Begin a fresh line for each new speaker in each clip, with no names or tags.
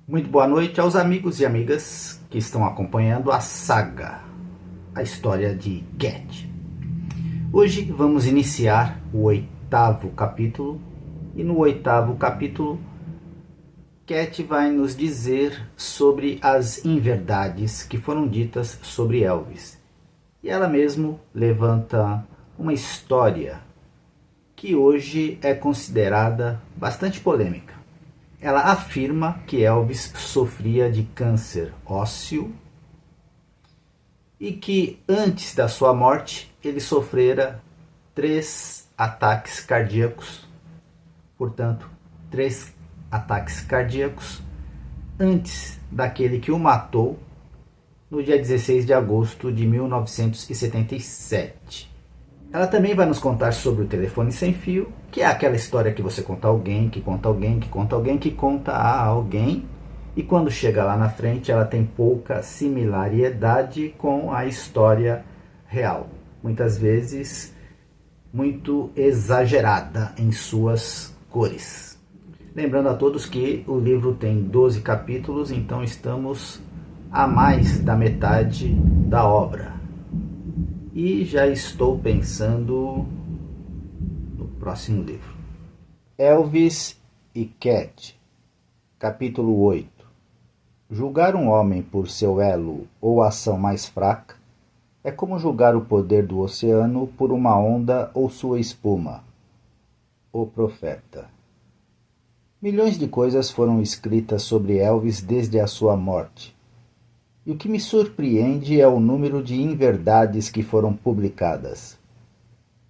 Muito boa noite aos amigos e amigas que estão acompanhando a saga, a história de Cat. Hoje vamos iniciar o 8º capítulo e no 8º capítulo Cat vai nos dizer sobre as inverdades que foram ditas sobre Elvis. E ela mesmo levanta uma história que hoje é considerada bastante polêmica. Ela afirma que Elvis sofria de câncer ósseo e que antes da sua morte ele sofrera 3 ataques cardíacos. Portanto, 3 ataques cardíacos antes daquele que o matou no dia 16 de agosto de 1977. Ela também vai nos contar sobre o telefone sem fio, que é aquela história que você conta a alguém, que conta alguém, que conta alguém, que conta a alguém, e quando chega lá na frente ela tem pouca similaridade com a história real. Muitas vezes muito exagerada em suas cores. Lembrando a todos que o livro tem 12 capítulos, então estamos a mais da metade da obra. E já estou pensando no próximo livro. Elvis e Cat, capítulo 8. Julgar um homem por seu elo ou ação mais fraca é como julgar o poder do oceano por uma onda ou sua espuma. O Profeta. Milhões de coisas foram escritas sobre Elvis desde a sua morte. E o que me surpreende é o número de inverdades que foram publicadas.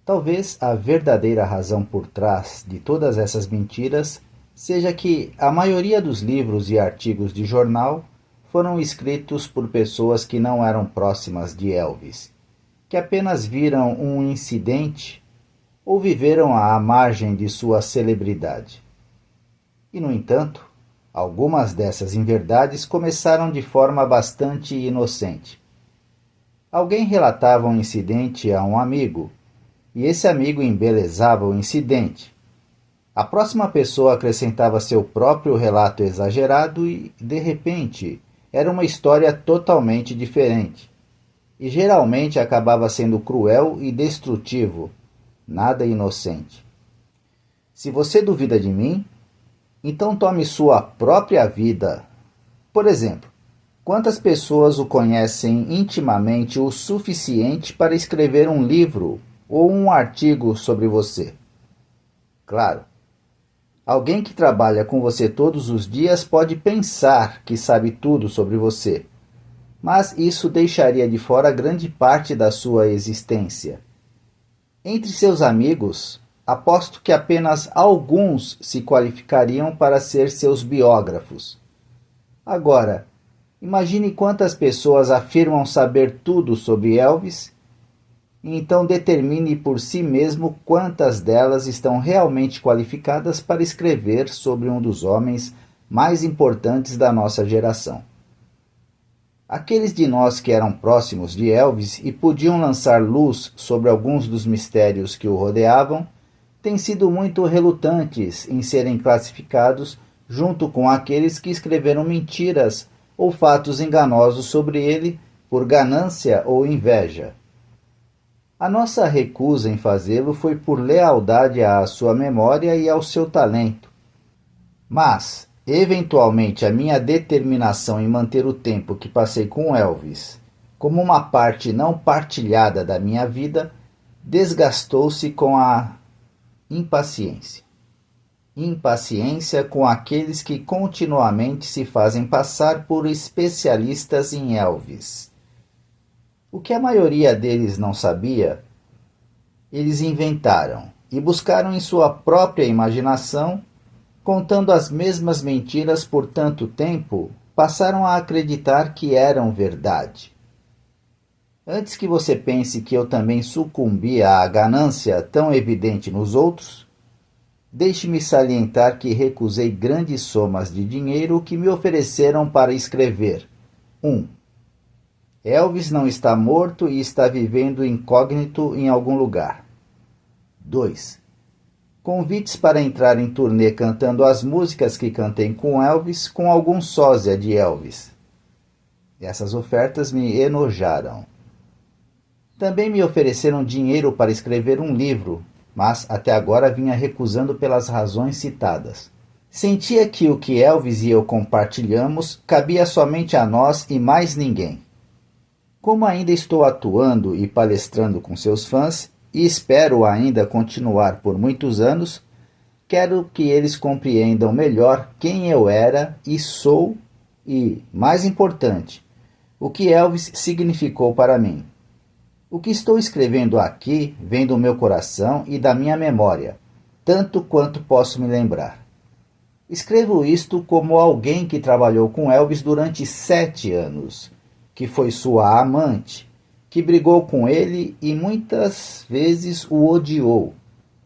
Talvez a verdadeira razão por trás de todas essas mentiras seja que a maioria dos livros e artigos de jornal foram escritos por pessoas que não eram próximas de Elvis, que apenas viram um incidente ou viveram à margem de sua celebridade. E, no entanto, algumas dessas inverdades começaram de forma bastante inocente. Alguém relatava um incidente a um amigo, e esse amigo embelezava o incidente. A próxima pessoa acrescentava seu próprio relato exagerado e, de repente, era uma história totalmente diferente. E geralmente acabava sendo cruel e destrutivo, nada inocente. Se você duvida de mim, então tome sua própria vida. Por exemplo, quantas pessoas o conhecem intimamente o suficiente para escrever um livro ou um artigo sobre você? Claro, alguém que trabalha com você todos os dias pode pensar que sabe tudo sobre você, mas isso deixaria de fora grande parte da sua existência. Entre seus amigos, aposto que apenas alguns se qualificariam para ser seus biógrafos. Agora, imagine quantas pessoas afirmam saber tudo sobre Elvis, e então determine por si mesmo quantas delas estão realmente qualificadas para escrever sobre um dos homens mais importantes da nossa geração. Aqueles de nós que eram próximos de Elvis e podiam lançar luz sobre alguns dos mistérios que o rodeavam, têm sido muito relutantes em serem classificados junto com aqueles que escreveram mentiras ou fatos enganosos sobre ele por ganância ou inveja. A nossa recusa em fazê-lo foi por lealdade à sua memória e ao seu talento. Mas, eventualmente, a minha determinação em manter o tempo que passei com Elvis como uma parte não partilhada da minha vida desgastou-se com a impaciência. Impaciência com aqueles que continuamente se fazem passar por especialistas em Elvis. O que a maioria deles não sabia, eles inventaram e buscaram em sua própria imaginação, contando as mesmas mentiras por tanto tempo, passaram a acreditar que eram verdade. Antes que você pense que eu também sucumbi à ganância tão evidente nos outros, deixe-me salientar que recusei grandes somas de dinheiro que me ofereceram para escrever. 1. Elvis não está morto e está vivendo incógnito em algum lugar. 2. convites para entrar em turnê cantando as músicas que cantei com Elvis, com algum sósia de Elvis. Essas ofertas me enojaram. Também me ofereceram dinheiro para escrever um livro, mas até agora vinha recusando pelas razões citadas. Sentia que o que Elvis e eu compartilhamos cabia somente a nós e mais ninguém. Como ainda estou atuando e palestrando com seus fãs, e espero ainda continuar por muitos anos, quero que eles compreendam melhor quem eu era e sou e, mais importante, o que Elvis significou para mim. O que estou escrevendo aqui vem do meu coração e da minha memória, tanto quanto posso me lembrar. Escrevo isto como alguém que trabalhou com Elvis durante 7 anos, que foi sua amante, que brigou com ele e muitas vezes o odiou,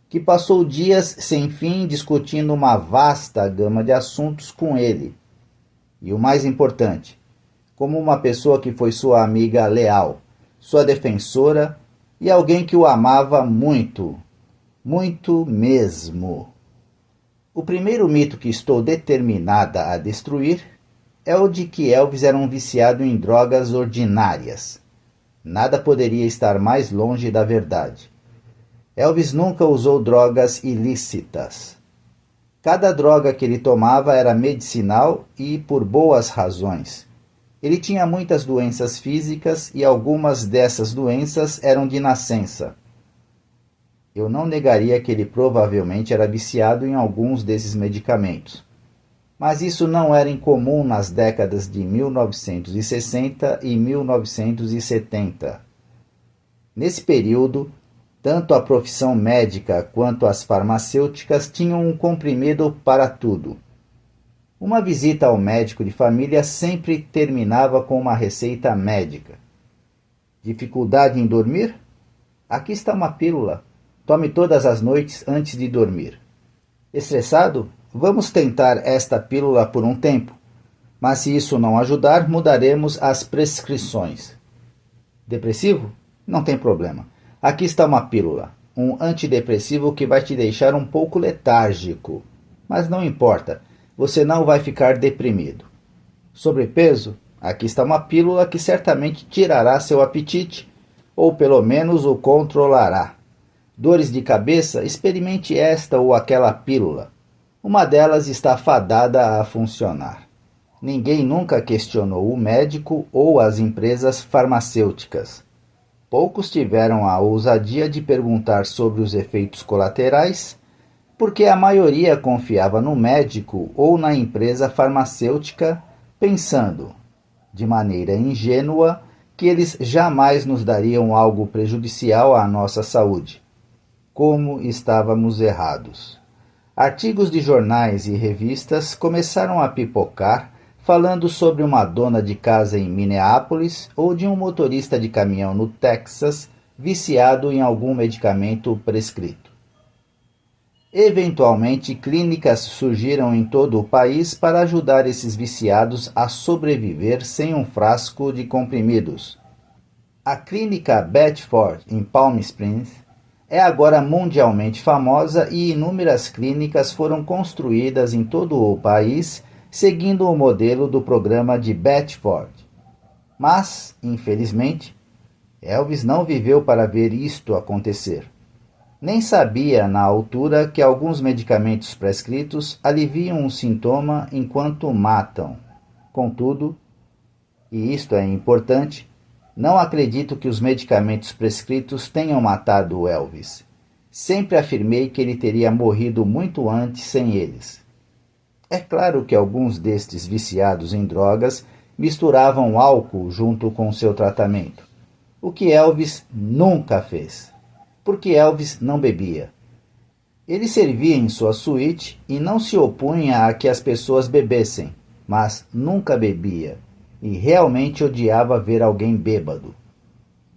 que passou dias sem fim discutindo uma vasta gama de assuntos com ele. E o mais importante, como uma pessoa que foi sua amiga leal, sua defensora e alguém que o amava muito, muito mesmo. O primeiro mito que estou determinada a destruir é o de que Elvis era um viciado em drogas ordinárias. Nada poderia estar mais longe da verdade. Elvis nunca usou drogas ilícitas. Cada droga que ele tomava era medicinal e por boas razões. Ele tinha muitas doenças físicas e algumas dessas doenças eram de nascença. Eu não negaria que ele provavelmente era viciado em alguns desses medicamentos. Mas isso não era incomum nas décadas de 1960 e 1970. Nesse período, tanto a profissão médica quanto as farmacêuticas tinham um comprimido para tudo. Uma visita ao médico de família sempre terminava com uma receita médica. Dificuldade em dormir? Aqui está uma pílula. Tome todas as noites antes de dormir. Estressado? Vamos tentar esta pílula por um tempo. Mas se isso não ajudar, mudaremos as prescrições. Depressivo? Não tem problema. Aqui está uma pílula. Um antidepressivo que vai te deixar um pouco letárgico. Mas não importa. Você não vai ficar deprimido. Sobrepeso? Aqui está uma pílula que certamente tirará seu apetite, ou pelo menos o controlará. Dores de cabeça? Experimente esta ou aquela pílula. Uma delas está fadada a funcionar. Ninguém nunca questionou o médico ou as empresas farmacêuticas. Poucos tiveram a ousadia de perguntar sobre os efeitos colaterais, porque a maioria confiava no médico ou na empresa farmacêutica, pensando, de maneira ingênua, que eles jamais nos dariam algo prejudicial à nossa saúde. Como estávamos errados. Artigos de jornais e revistas começaram a pipocar, falando sobre uma dona de casa em Minneapolis ou de um motorista de caminhão no Texas viciado em algum medicamento prescrito. Eventualmente, clínicas surgiram em todo o país para ajudar esses viciados a sobreviver sem um frasco de comprimidos. A clínica Bedford, em Palm Springs, é agora mundialmente famosa e inúmeras clínicas foram construídas em todo o país, seguindo o modelo do programa de Bedford. Mas, infelizmente, Elvis não viveu para ver isto acontecer. Nem sabia, na altura, que alguns medicamentos prescritos aliviam um sintoma enquanto matam. Contudo, e isto é importante, não acredito que os medicamentos prescritos tenham matado Elvis. Sempre afirmei que ele teria morrido muito antes sem eles. É claro que alguns destes viciados em drogas misturavam álcool junto com seu tratamento, o que Elvis nunca fez. Porque Elvis não bebia. Ele servia em sua suíte e não se opunha a que as pessoas bebessem, mas nunca bebia, e realmente odiava ver alguém bêbado.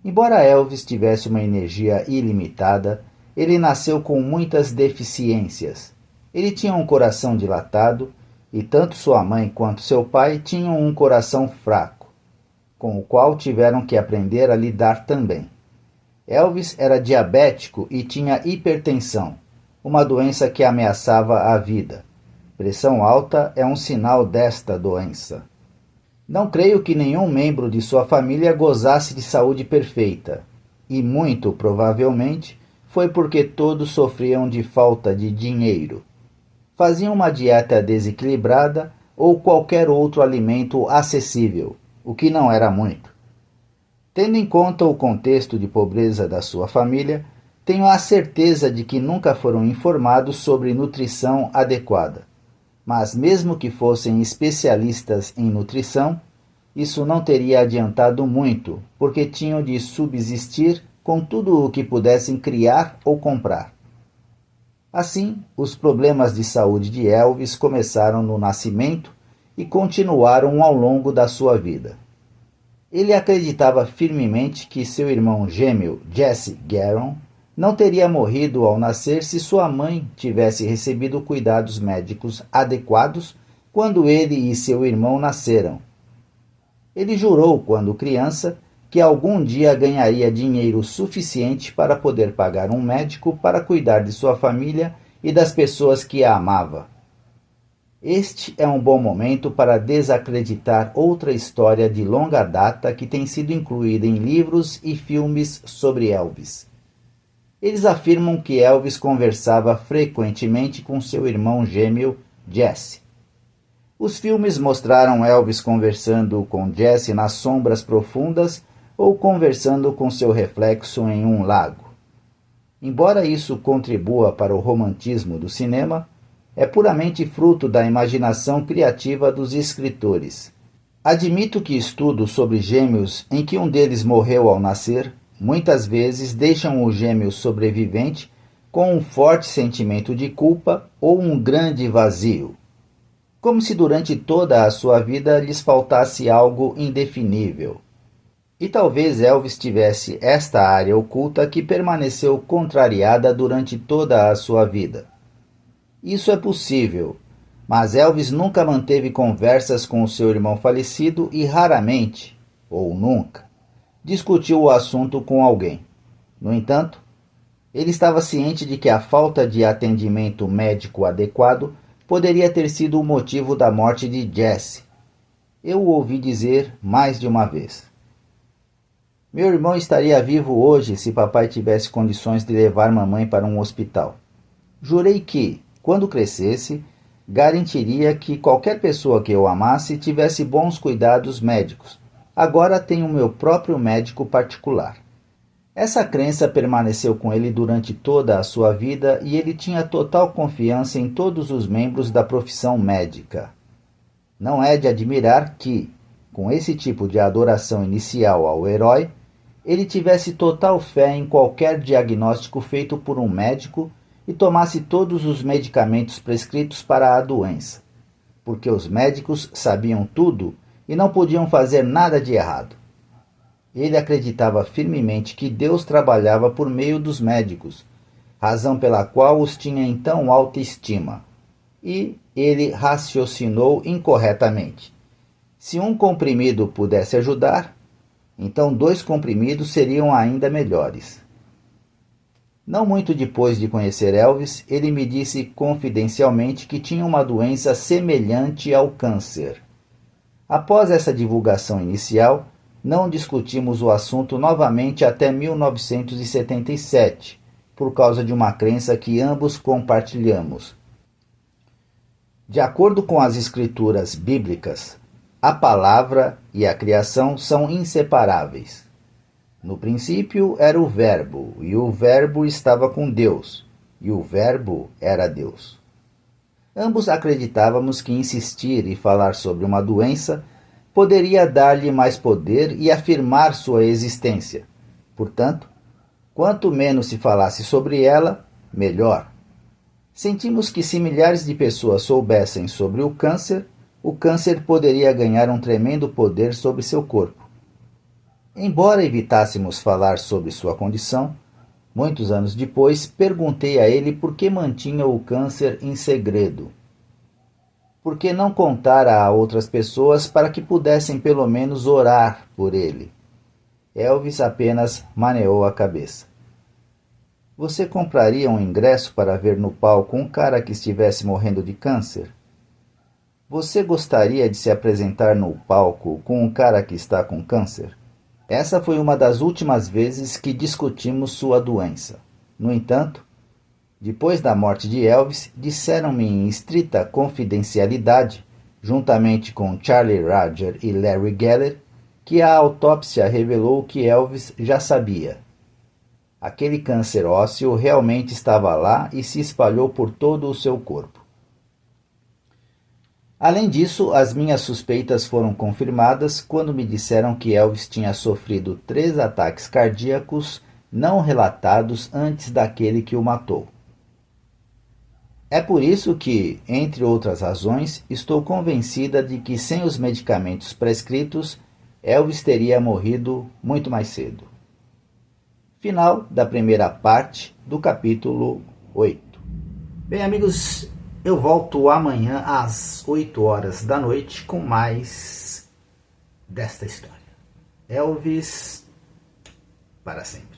Embora Elvis tivesse uma energia ilimitada, ele nasceu com muitas deficiências. Ele tinha um coração dilatado, e tanto sua mãe quanto seu pai tinham um coração fraco, com o qual tiveram que aprender a lidar também. Elvis era diabético e tinha hipertensão, uma doença que ameaçava a vida. Pressão alta é um sinal desta doença. Não creio que nenhum membro de sua família gozasse de saúde perfeita, e muito provavelmente foi porque todos sofriam de falta de dinheiro. Faziam uma dieta desequilibrada ou qualquer outro alimento acessível, o que não era muito. Tendo em conta o contexto de pobreza da sua família, tenho a certeza de que nunca foram informados sobre nutrição adequada. Mas mesmo que fossem especialistas em nutrição, isso não teria adiantado muito, porque tinham de subsistir com tudo o que pudessem criar ou comprar. Assim, os problemas de saúde de Elvis começaram no nascimento e continuaram ao longo da sua vida. Ele acreditava firmemente que seu irmão gêmeo, Jesse Garon, não teria morrido ao nascer se sua mãe tivesse recebido cuidados médicos adequados quando ele e seu irmão nasceram. Ele jurou, quando criança, que algum dia ganharia dinheiro suficiente para poder pagar um médico para cuidar de sua família e das pessoas que a amava. Este é um bom momento para desacreditar outra história de longa data que tem sido incluída em livros e filmes sobre Elvis. Eles afirmam que Elvis conversava frequentemente com seu irmão gêmeo, Jesse. Os filmes mostraram Elvis conversando com Jesse nas sombras profundas ou conversando com seu reflexo em um lago. Embora isso contribua para o romantismo do cinema, é puramente fruto da imaginação criativa dos escritores. Admito que estudos sobre gêmeos em que um deles morreu ao nascer muitas vezes deixam o gêmeo sobrevivente com um forte sentimento de culpa ou um grande vazio, como se durante toda a sua vida lhes faltasse algo indefinível. E talvez Elvis tivesse esta área oculta que permaneceu contrariada durante toda a sua vida. Isso é possível, mas Elvis nunca manteve conversas com o seu irmão falecido e raramente, ou nunca, discutiu o assunto com alguém. No entanto, ele estava ciente de que a falta de atendimento médico adequado poderia ter sido o motivo da morte de Jesse. Eu o ouvi dizer mais de uma vez. Meu irmão estaria vivo hoje se papai tivesse condições de levar mamãe para um hospital. Jurei que, quando crescesse, garantiria que qualquer pessoa que eu amasse tivesse bons cuidados médicos. Agora tenho meu próprio médico particular. Essa crença permaneceu com ele durante toda a sua vida e ele tinha total confiança em todos os membros da profissão médica. Não é de admirar que, com esse tipo de adoração inicial ao herói, ele tivesse total fé em qualquer diagnóstico feito por um médico e tomasse todos os medicamentos prescritos para a doença, porque os médicos sabiam tudo e não podiam fazer nada de errado. Ele acreditava firmemente que Deus trabalhava por meio dos médicos, razão pela qual os tinha em tão alta estima. E ele raciocinou incorretamente. Se um comprimido pudesse ajudar, então 2 comprimidos seriam ainda melhores. Não muito depois de conhecer Elvis, ele me disse confidencialmente que tinha uma doença semelhante ao câncer. Após essa divulgação inicial, não discutimos o assunto novamente até 1977, por causa de uma crença que ambos compartilhamos. De acordo com as escrituras bíblicas, a palavra e a criação são inseparáveis. No princípio era o Verbo, e o Verbo estava com Deus, e o Verbo era Deus. Ambos acreditávamos que insistir e falar sobre uma doença poderia dar-lhe mais poder e afirmar sua existência. Portanto, quanto menos se falasse sobre ela, melhor. Sentimos que se milhares de pessoas soubessem sobre o câncer poderia ganhar um tremendo poder sobre seu corpo. Embora evitássemos falar sobre sua condição, muitos anos depois perguntei a ele por que mantinha o câncer em segredo. Por que não contar a outras pessoas para que pudessem pelo menos orar por ele? Elvis apenas maneou a cabeça. Você compraria um ingresso para ver no palco um cara que estivesse morrendo de câncer? Você gostaria de se apresentar no palco com um cara que está com câncer? Essa foi uma das últimas vezes que discutimos sua doença. No entanto, depois da morte de Elvis, disseram-me em estrita confidencialidade, juntamente com Charlie Roger e Larry Geller, que a autópsia revelou o que Elvis já sabia. Aquele câncer ósseo realmente estava lá e se espalhou por todo o seu corpo. Além disso, as minhas suspeitas foram confirmadas quando me disseram que Elvis tinha sofrido 3 ataques cardíacos não relatados antes daquele que o matou. É por isso que, entre outras razões, estou convencida de que sem os medicamentos prescritos, Elvis teria morrido muito mais cedo. Final da primeira parte do capítulo 8. Bem, amigos, eu volto amanhã às 8 horas da noite com mais desta história. Elvis para sempre.